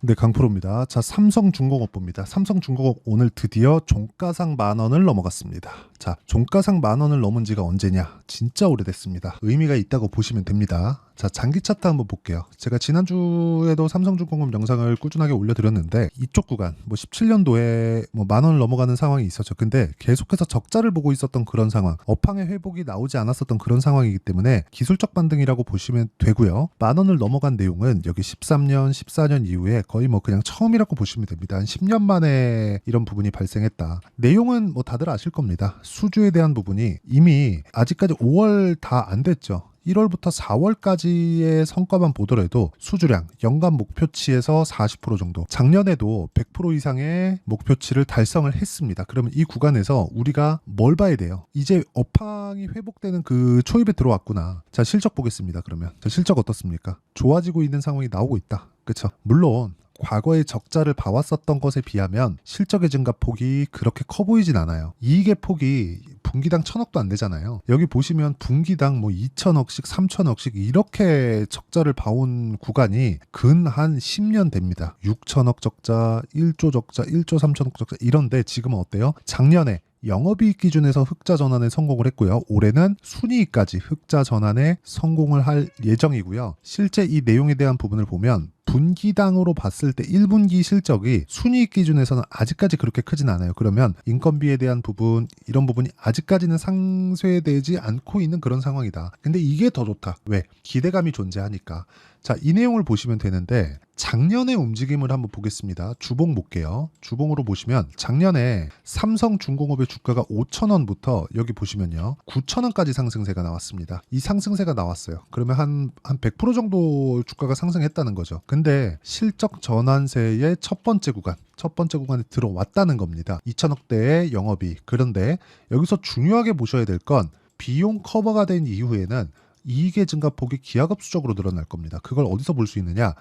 네, 강프로입니다. 자, 삼성중공업 봅니다. 삼성중공업 오늘 드디어 종가상 10,000원을 넘어갔습니다. 자, 종가상 10,000원을 넘은 지가 언제냐? 진짜 오래됐습니다. 의미가 있다고 보시면 됩니다. 자, 장기 차트 한번 볼게요. 제가 지난주에도 삼성중공업 영상을 꾸준하게 올려드렸는데 이쪽 구간, 17년도에 10,000원을 넘어가는 상황이 있었죠. 근데 계속해서 적자를 보고 있었던 그런 상황, 업황의 회복이 나오지 않았었던 그런 상황이기 때문에 기술적 반등이라고 보시면 되고요. 10,000원을 넘어간 내용은 여기 13년, 14년 이후에 거의 그냥 처음이라고 보시면 됩니다. 한 10년 만에 이런 부분이 발생했다. 내용은 다들 아실 겁니다. 수주에 대한 부분이 이미 아직까지 5월 다 안 됐죠. 1월부터 4월까지의 성과만 보더라도 수주량 연간 목표치에서 40% 정도, 작년에도 100% 이상의 목표치를 달성을 했습니다. 그러면 이 구간에서 우리가 뭘 봐야 돼요? 이제 업황이 회복되는 그 초입에 들어왔구나. 자, 실적 보겠습니다. 그러면 자, 실적 어떻습니까? 좋아지고 있는 상황이 나오고 있다. 그렇죠? 물론 과거의 적자를 봐왔었던 것에 비하면 실적의 증가폭이 그렇게 커 보이진 않아요. 이익의 폭이 분기당 1,000억도 안 되잖아요. 여기 보시면 분기당 2,000억씩 3,000억씩 이렇게 적자를 봐온 구간이 근 한 10년 됩니다. 6,000억 적자, 1조 적자, 1조 3,000억 적자 이런데 지금은 어때요? 작년에 영업이익 기준에서 흑자 전환에 성공을 했고요. 올해는 순이익까지 흑자 전환에 성공을 할 예정이고요. 실제 이 내용에 대한 부분을 보면 분기당으로 봤을 때 1분기 실적이 순이익 기준에서는 아직까지 그렇게 크진 않아요. 그러면 인건비에 대한 부분, 이런 부분이 아직까지는 상쇄되지 않고 있는 그런 상황이다. 근데 이게 더 좋다. 왜? 기대감이 존재하니까. 자, 이 내용을 보시면 되는데 작년의 움직임을 한번 보겠습니다. 주봉 볼게요. 주봉으로 보시면 작년에 삼성중공업의 주가가 5,000원부터 여기 보시면요. 9,000원까지 상승세가 나왔습니다. 이 상승세가 나왔어요. 그러면 한 100% 정도 주가가 상승했다는 거죠. 근데 실적 전환세의 첫 번째 구간에 들어왔다는 겁니다. 2,000억대의 영업이익. 그런데 여기서 중요하게 보셔야 될 건 비용 커버가 된 이후에는 이익의 증가폭이 기하급수적으로 늘어날 겁니다. 그걸 어디서 볼 수 있느냐?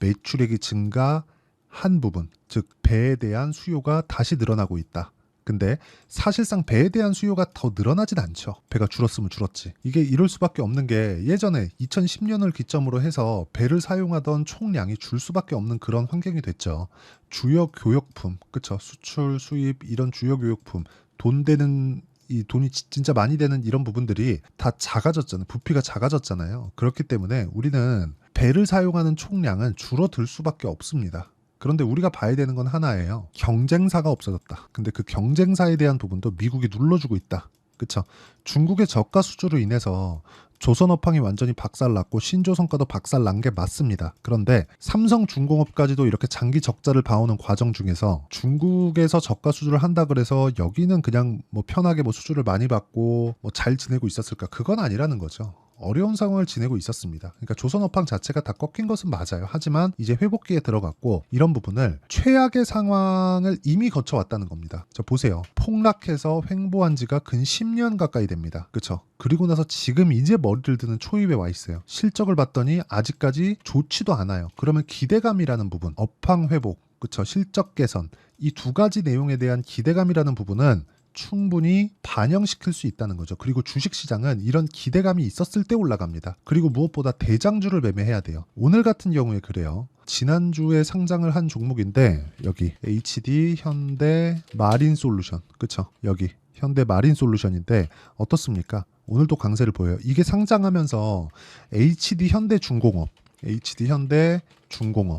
매출액이 증가한 부분, 즉 배에 대한 수요가 다시 늘어나고 있다. 근데 사실상 배에 대한 수요가 더 늘어나진 않죠. 배가 줄었으면 줄었지. 이게 이럴 수밖에 없는 게 예전에 2010년을 기점으로 해서 배를 사용하던 총량이 줄 수밖에 없는 그런 환경이 됐죠. 주요 교역품, 그쵸? 수출, 수입 이런 주요 교역품, 돈 되는 이 돈이 진짜 많이 되는 이런 부분들이 다 작아졌잖아요. 부피가 작아졌잖아요. 그렇기 때문에 우리는 배를 사용하는 총량은 줄어들 수밖에 없습니다. 그런데 우리가 봐야 되는 건 하나예요. 경쟁사가 없어졌다. 근데 그 경쟁사에 대한 부분도 미국이 눌러주고 있다. 그쵸? 중국의 저가 수주로 인해서 조선업황이 완전히 박살났고 신조선가도 박살난 게 맞습니다. 그런데 삼성중공업까지도 이렇게 장기 적자를 봐오는 과정 중에서 중국에서 저가 수주를 한다 그래서 여기는 그냥 편하게 수주를 많이 받고 잘 지내고 있었을까? 그건 아니라는 거죠. 어려운 상황을 지내고 있었습니다. 그러니까 조선업황 자체가 다 꺾인 것은 맞아요. 하지만 이제 회복기에 들어갔고 이런 부분을 최악의 상황을 이미 거쳐왔다는 겁니다. 자, 보세요. 폭락해서 횡보한 지가 근 10년 가까이 됩니다. 그렇죠? 그리고 나서 지금 이제 머리를 드는 초입에 와 있어요. 실적을 봤더니 아직까지 좋지도 않아요. 그러면 기대감이라는 부분, 업황 회복, 그렇죠? 실적 개선 이 두 가지 내용에 대한 기대감이라는 부분은 충분히 반영시킬 수 있다는 거죠. 그리고 주식시장은 이런 기대감이 있었을 때 올라갑니다. 그리고 무엇보다 대장주를 매매해야 돼요. 오늘 같은 경우에 그래요. 지난주에 상장을 한 종목인데 여기 HD 현대 마린솔루션, 그쵸? 여기 현대 마린솔루션인데 어떻습니까? 오늘도 강세를 보여요. 이게 상장하면서 HD 현대중공업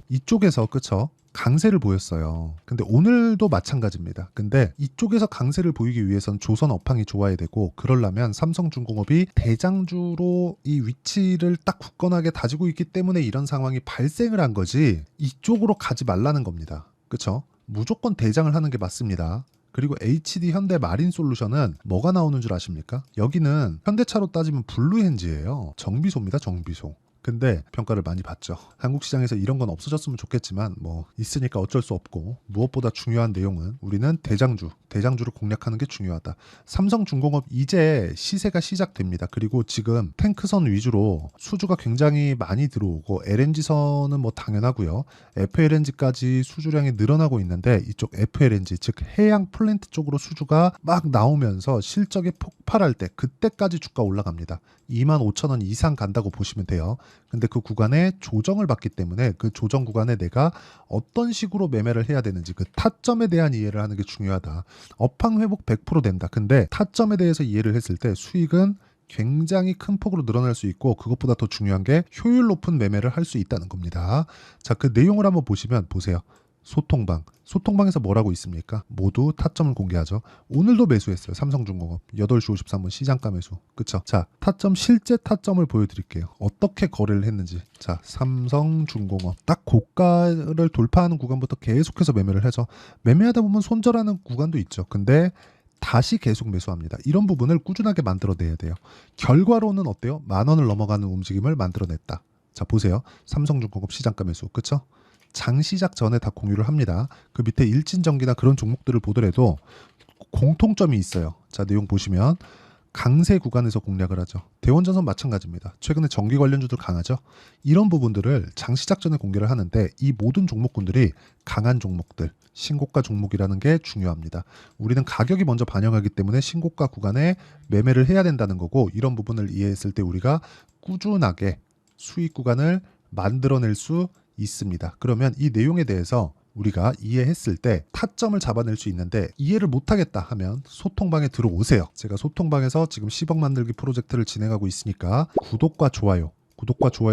이쪽에서 그쵸? 강세를 보였어요. 근데 오늘도 마찬가지입니다. 근데 이쪽에서 강세를 보이기 위해선 조선 업황이 좋아야 되고 그러려면 삼성중공업이 대장주로 이 위치를 딱 굳건하게 다지고 있기 때문에 이런 상황이 발생을 한 거지 이쪽으로 가지 말라는 겁니다. 그쵸? 무조건 대장을 하는 게 맞습니다. 그리고 HD 현대 마린솔루션은 뭐가 나오는 줄 아십니까? 여기는 현대차로 따지면 블루엔지예요. 정비소입니다. 정비소. 근데 평가를 많이 받죠. 한국 시장에서 이런 건 없어졌으면 좋겠지만 있으니까 어쩔 수 없고 무엇보다 중요한 내용은 우리는 대장주를 공략하는 게 중요하다. 삼성중공업 이제 시세가 시작됩니다. 그리고 지금 탱크선 위주로 수주가 굉장히 많이 들어오고 LNG선은 당연하고요. FLNG까지 수주량이 늘어나고 있는데 이쪽 FLNG 즉 해양 플랜트 쪽으로 수주가 막 나오면서 실적이 폭발할 때 그때까지 주가 올라갑니다. 25,000원 이상 간다고 보시면 돼요. 근데 그 구간에 조정을 받기 때문에 그 조정 구간에 내가 어떤 식으로 매매를 해야 되는지 그 타점에 대한 이해를 하는 게 중요하다. 업황 회복 100% 된다. 근데 타점에 대해서 이해를 했을 때 수익은 굉장히 큰 폭으로 늘어날 수 있고 그것보다 더 중요한 게 효율 높은 매매를 할 수 있다는 겁니다. 자, 그 내용을 한번 보시면 보세요. 소통방에서 뭐라고 있습니까? 모두 타점을 공개하죠. 오늘도 매수했어요. 삼성중공업 8시 53분 시장가 매수. 그쵸? 자, 실제 타점을 보여드릴게요. 어떻게 거래를 했는지. 자, 삼성중공업 딱 고가를 돌파하는 구간부터 계속해서 매매를 해서 매매하다 보면 손절하는 구간도 있죠. 근데 다시 계속 매수합니다. 이런 부분을 꾸준하게 만들어내야 돼요. 결과로는 어때요? 10,000원을 넘어가는 움직임을 만들어냈다. 자, 보세요. 삼성중공업 시장가 매수. 그쵸? 장 시작 전에 다 공유를 합니다. 그 밑에 일진전기나 그런 종목들을 보더라도 공통점이 있어요. 자, 내용 보시면 강세 구간에서 공략을 하죠. 대원전선 마찬가지입니다. 최근에 전기 관련주들 강하죠. 이런 부분들을 장 시작 전에 공개를 하는데 이 모든 종목군들이 강한 종목들, 신고가 종목이라는 게 중요합니다. 우리는 가격이 먼저 반영하기 때문에 신고가 구간에 매매를 해야 된다는 거고 이런 부분을 이해했을 때 우리가 꾸준하게 수익 구간을 만들어낼 수 있습니다. 그러면 이 내용에 대해서 우리가 이해했을 때 타점을 잡아낼 수 있는데 이해를 못하겠다 하면 소통방에 들어오세요. 제가 소통방에서 지금 10억 만들기 프로젝트를 진행하고 있으니까 구독과 좋아요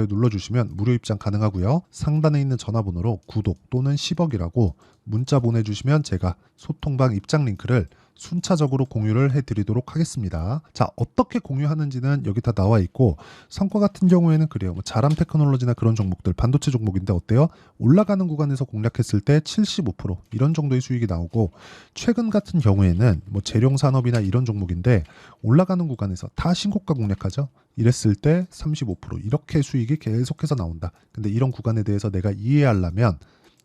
눌러주시면 무료 입장 가능하고요. 상단에 있는 전화번호로 구독 또는 10억이라고 문자 보내주시면 제가 소통방 입장 링크를 순차적으로 공유를 해드리도록 하겠습니다. 자, 어떻게 공유하는지는 여기 다 나와 있고 성과 같은 경우에는 그래요. 뭐 자람 테크놀로지나 그런 종목들 반도체 종목인데 어때요? 올라가는 구간에서 공략했을 때 75% 이런 정도의 수익이 나오고 최근 같은 경우에는 뭐 재룡 산업이나 이런 종목인데 올라가는 구간에서 다 신고가 공략하죠. 이랬을 때 35% 이렇게 수익이 계속해서 나온다. 근데 이런 구간에 대해서 내가 이해하려면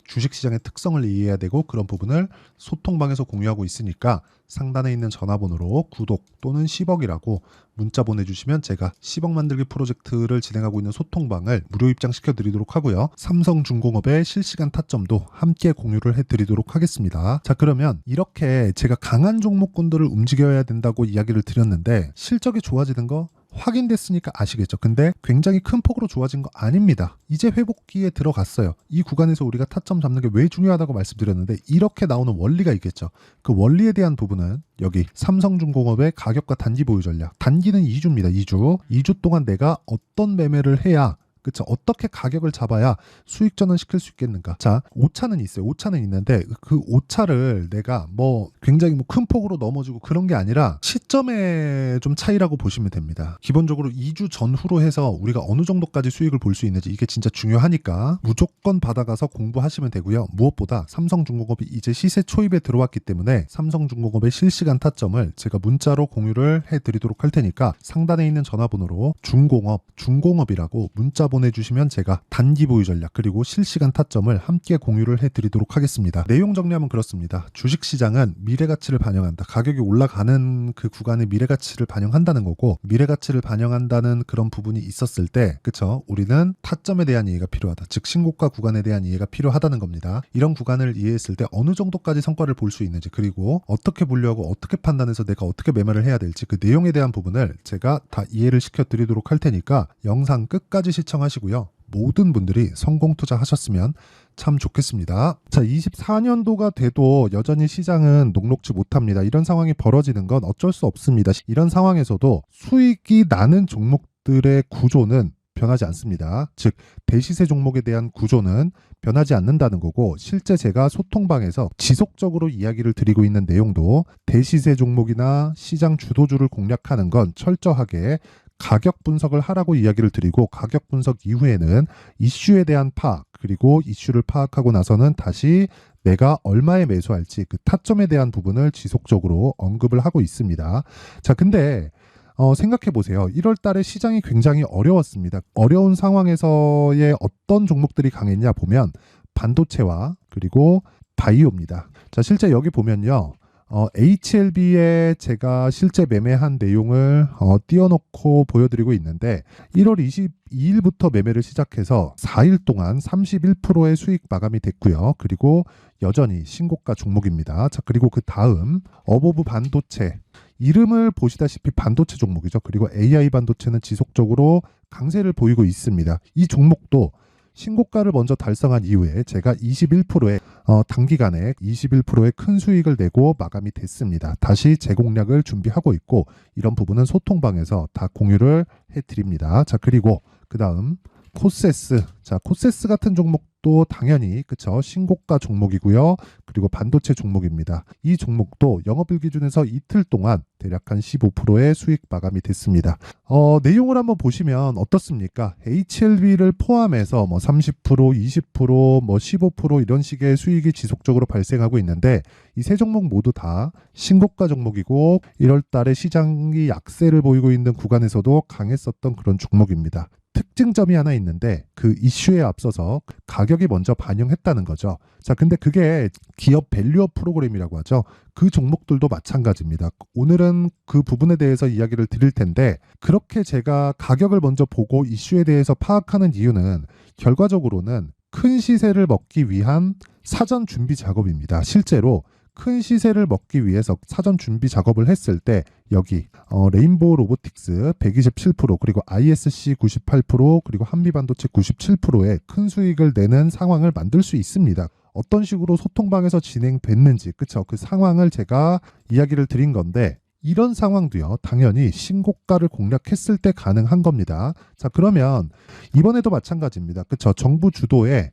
주식시장의 특성을 이해해야 되고 그런 부분을 소통방에서 공유하고 있으니까 상단에 있는 전화번호로 구독 또는 10억이라고 문자 보내주시면 제가 10억 만들기 프로젝트를 진행하고 있는 소통방을 무료 입장시켜 드리도록 하고요. 삼성중공업의 실시간 타점도 함께 공유를 해드리도록 하겠습니다. 자, 그러면 이렇게 제가 강한 종목군들을 움직여야 된다고 이야기를 드렸는데 실적이 좋아지는 거 확인됐으니까 아시겠죠? 근데 굉장히 큰 폭으로 좋아진 거 아닙니다. 이제 회복기에 들어갔어요. 이 구간에서 우리가 타점 잡는 게 왜 중요하다고 말씀드렸는데 이렇게 나오는 원리가 있겠죠. 그 원리에 대한 부분은 여기 삼성중공업의 가격과 단기 보유 전략. 단기는 2주입니다. 2주 동안 내가 어떤 매매를 해야 그쵸? 어떻게 가격을 잡아야 수익 전환시킬 수 있겠는가? 자, 오차는 있어요. 오차는 있는데 그 오차를 내가 뭐 굉장히 큰 폭으로 넘어지고 그런 게 아니라 시점의 좀 차이라고 보시면 됩니다. 기본적으로 2주 전후로 해서 우리가 어느 정도까지 수익을 볼 수 있는지 이게 진짜 중요하니까 무조건 받아가서 공부하시면 되고요. 무엇보다 삼성중공업이 이제 시세 초입에 들어왔기 때문에 삼성중공업의 실시간 타점을 제가 문자로 공유를 해드리도록 할 테니까 상단에 있는 전화번호로 중공업이라고 문자 보내주시면 제가 단기 보유 전략 그리고 실시간 타점을 함께 공유를 해드리도록 하겠습니다. 내용 정리하면 그렇습니다. 주식시장은 미래가치를 반영한다. 가격이 올라가는 그 구간의 미래가치를 반영한다는 거고 미래가치를 반영한다는 그런 부분이 있었을 때 그쵸? 우리는 타점에 대한 이해가 필요하다. 즉 신고가 구간에 대한 이해가 필요하다는 겁니다. 이런 구간을 이해했을 때 어느 정도까지 성과를 볼 수 있는지 그리고 어떻게 보려고 어떻게 판단해서 내가 어떻게 매매를 해야 될지 그 내용에 대한 부분을 제가 다 이해를 시켜드리도록 할 테니까 영상 끝까지 시청하시고요. 모든 분들이 성공 투자하셨으면 참 좋겠습니다. 자, 24년도가 돼도 여전히 시장은 녹록지 못합니다. 이런 상황이 벌어지는 건 어쩔 수 없습니다. 이런 상황에서도 수익이 나는 종목들의 구조는 변하지 않습니다. 즉 대시세 종목에 대한 구조는 변하지 않는다는 거고 실제 제가 소통방에서 지속적으로 이야기를 드리고 있는 내용도 대시세 종목이나 시장 주도주를 공략하는 건 철저하게 가격 분석을 하라고 이야기를 드리고 가격 분석 이후에는 이슈에 대한 파악 그리고 이슈를 파악하고 나서는 다시 내가 얼마에 매수할지 그 타점에 대한 부분을 지속적으로 언급을 하고 있습니다. 자, 근데 생각해 보세요. 1월 달에 시장이 굉장히 어려웠습니다. 어려운 상황에서의 어떤 종목들이 강했냐 보면 반도체와 그리고 바이오입니다. 자, 실제 여기 보면요. HLB에 제가 실제 매매한 내용을 띄워놓고 보여드리고 있는데 1월 22일부터 매매를 시작해서 4일 동안 31%의 수익 마감이 됐고요. 그리고 여전히 신고가 종목입니다. 자, 그리고 그 다음 어보브 반도체 이름을 보시다시피 반도체 종목이죠. 그리고 AI 반도체는 지속적으로 강세를 보이고 있습니다. 이 종목도 신고가를 먼저 달성한 이후에 제가 21%의 단기간에 21%의 큰 수익을 내고 마감이 됐습니다. 다시 재공략을 준비하고 있고 이런 부분은 소통방에서 다 공유를 해드립니다. 자, 그리고 그 다음 코세스. 자, 코세스 같은 종목도 당연히 그쵸, 신고가 종목이고요. 그리고 반도체 종목입니다. 이 종목도 영업일 기준에서 이틀 동안 대략 한 15%의 수익 마감이 됐습니다. 내용을 한번 보시면 어떻습니까? HLB를 포함해서 뭐 30%, 20%, 뭐 15% 이런 식의 수익이 지속적으로 발생하고 있는데 이 세 종목 모두 다 신고가 종목이고 1월 달에 시장이 약세를 보이고 있는 구간에서도 강했었던 그런 종목입니다. 특징점이 하나 있는데 그 이슈에 앞서서 가격이 먼저 반영했다는 거죠. 자, 근데 그게 기업 밸류업 프로그램이라고 하죠. 그 종목들도 마찬가지입니다. 오늘은 그 부분에 대해서 이야기를 드릴 텐데 그렇게 제가 가격을 먼저 보고 이슈에 대해서 파악하는 이유는 결과적으로는 큰 시세를 먹기 위한 사전 준비 작업입니다. 실제로 큰 시세를 먹기 위해서 사전 준비 작업을 했을 때 여기 레인보우 로보틱스 127% 그리고 ISC 98% 그리고 한미반도체 97%의 큰 수익을 내는 상황을 만들 수 있습니다. 어떤 식으로 소통방에서 진행됐는지 그쵸, 그 상황을 제가 이야기를 드린 건데 이런 상황도요 당연히 신고가를 공략했을 때 가능한 겁니다. 자, 그러면 이번에도 마찬가지입니다. 그쵸, 정부 주도의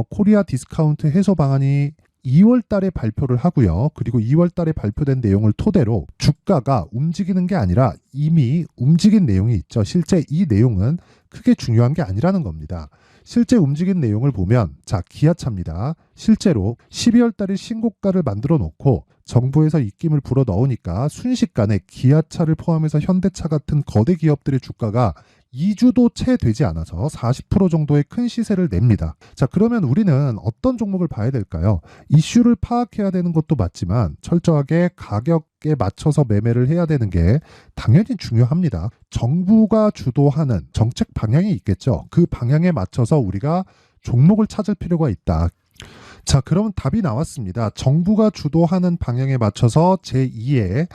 코리아 디스카운트 해소 방안이 2월 달에 발표를 하고요. 그리고 2월 달에 발표된 내용을 토대로 주가가 움직이는 게 아니라 이미 움직인 내용이 있죠. 실제 이 내용은 크게 중요한 게 아니라는 겁니다. 실제 움직인 내용을 보면 자, 기아차입니다. 실제로 12월 달에 신고가를 만들어 놓고 정부에서 입김을 불어 넣으니까 순식간에 기아차를 포함해서 현대차 같은 거대 기업들의 주가가 2주도 채 되지 않아서 40% 정도의 큰 시세를 냅니다. 자, 그러면 우리는 어떤 종목을 봐야 될까요? 이슈를 파악해야 되는 것도 맞지만 철저하게 가격에 맞춰서 매매를 해야 되는 게 당연히 중요합니다. 정부가 주도하는 정책 방향이 있겠죠. 그 방향에 맞춰서 우리가 종목을 찾을 필요가 있다. 자, 그러면 답이 나왔습니다. 정부가 주도하는 방향에 맞춰서 제2의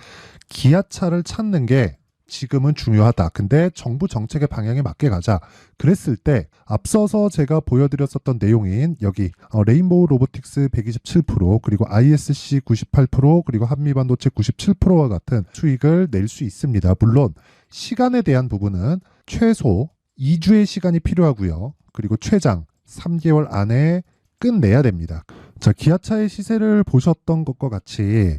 기아차를 찾는 게 지금은 중요하다. 근데 정부 정책의 방향에 맞게 가자. 그랬을 때 앞서서 제가 보여드렸었던 내용인 여기 레인보우 로보틱스 127% 그리고 ISC 98% 그리고 한미반도체 97%와 같은 수익을 낼 수 있습니다. 물론 시간에 대한 부분은 최소 2주의 시간이 필요하고요. 그리고 최장 3개월 안에 끝내야 됩니다. 자, 기아차의 시세를 보셨던 것과 같이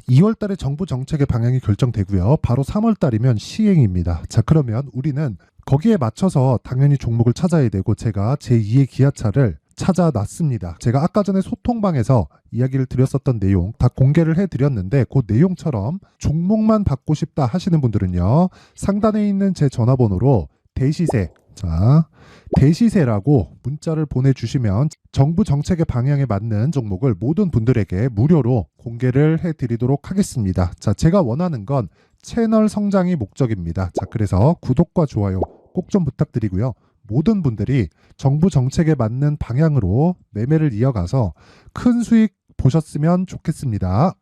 2월 달에 정부 정책의 방향이 결정되고요. 바로 3월 달이면 시행입니다. 자, 그러면 우리는 거기에 맞춰서 당연히 종목을 찾아야 되고 제가 제2의 기아차를 찾아놨습니다. 제가 아까 전에 소통방에서 이야기를 드렸었던 내용 다 공개를 해드렸는데 그 내용처럼 종목만 받고 싶다 하시는 분들은요. 상단에 있는 제 전화번호로 대시세, 자, 대시세라고 문자를 보내주시면 정부 정책의 방향에 맞는 종목을 모든 분들에게 무료로 공개를 해드리도록 하겠습니다. 자, 제가 원하는 건 채널 성장이 목적입니다. 자, 그래서 구독과 좋아요 꼭 좀 부탁드리고요. 모든 분들이 정부 정책에 맞는 방향으로 매매를 이어가서 큰 수익 보셨으면 좋겠습니다.